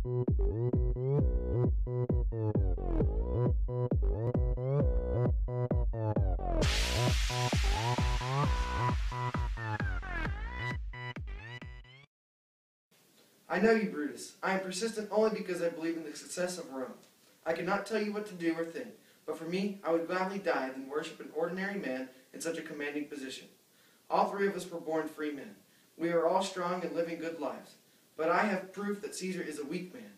I know you, Brutus. I am persistent only because I believe in the success of Rome. I cannot tell you what to do or think, but for me, I would gladly die than worship an ordinary man in such a commanding position. All three of us were born free men. We are all strong and living good lives. But I have proof that Caesar is a weak man.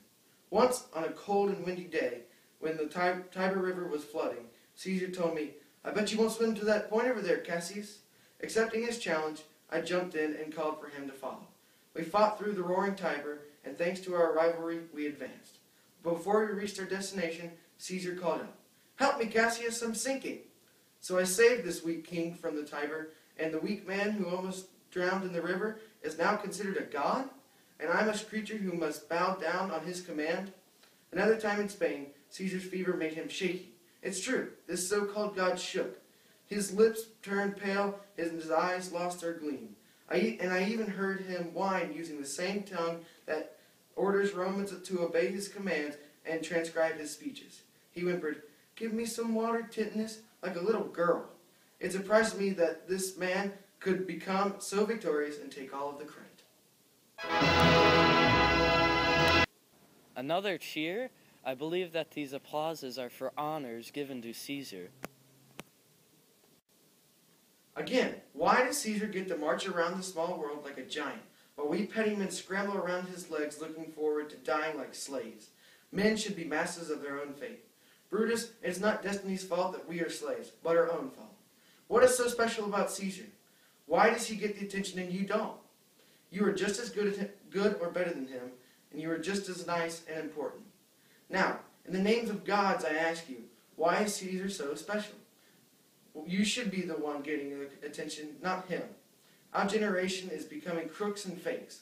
Once, on a cold and windy day, when the Tiber River was flooding, Caesar told me, "I bet you won't swim to that point over there, Cassius." Accepting his challenge, I jumped in and called for him to follow. We fought through the roaring Tiber, and thanks to our rivalry, we advanced. Before we reached our destination, Caesar called out, "Help me, Cassius, I'm sinking." So I saved this weak king from the Tiber, and the weak man who almost drowned in the river is now considered a god? And I'm a creature who must bow down on his command? Another time in Spain, Caesar's fever made him shaky. It's true, this so-called god shook. His lips turned pale, his eyes lost their gleam. I even heard him whine using the same tongue that orders Romans to obey his commands and transcribe his speeches. He whimpered, "Give me some water, Titanus," like a little girl. It surprised me that this man could become so victorious and take all of the credit. Another cheer? I believe that these applauses are for honors given to Caesar. Again, why does Caesar get to march around the small world like a giant, while we petty men scramble around his legs looking forward to dying like slaves? Men should be masters of their own fate. Brutus, it is not destiny's fault that we are slaves, but our own fault. What is so special about Caesar? Why does he get the attention and you don't? You are just as good or better than him, and you are just as nice and important. Now, in the names of gods, I ask you, why is Caesar so special? You should be the one getting the attention, not him. Our generation is becoming crooks and fakes.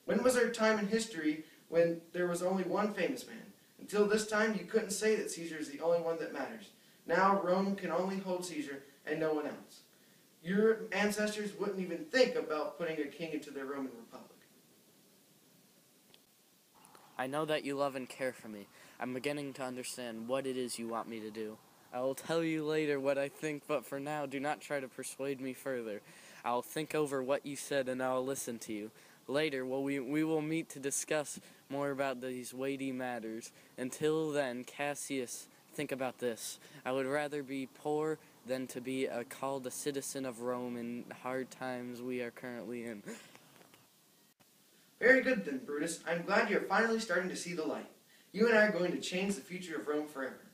When was there a time in history when there was only one famous man? Until this time, you couldn't say that Caesar is the only one that matters. Now, Rome can only hold Caesar and no one else. Your ancestors wouldn't even think about putting a king into their Roman Republic. I know that you love and care for me. I'm beginning to understand what it is you want me to do. I will tell you later what I think, but for now, do not try to persuade me further. I will think over what you said and I will listen to you. Later, we will meet to discuss more about these weighty matters. Until then, Cassius, think about this. I would rather be poor than to be called a citizen of Rome in hard times we are currently in. Very good then, Brutus. I'm glad you're finally starting to see the light. You and I are going to change the future of Rome forever.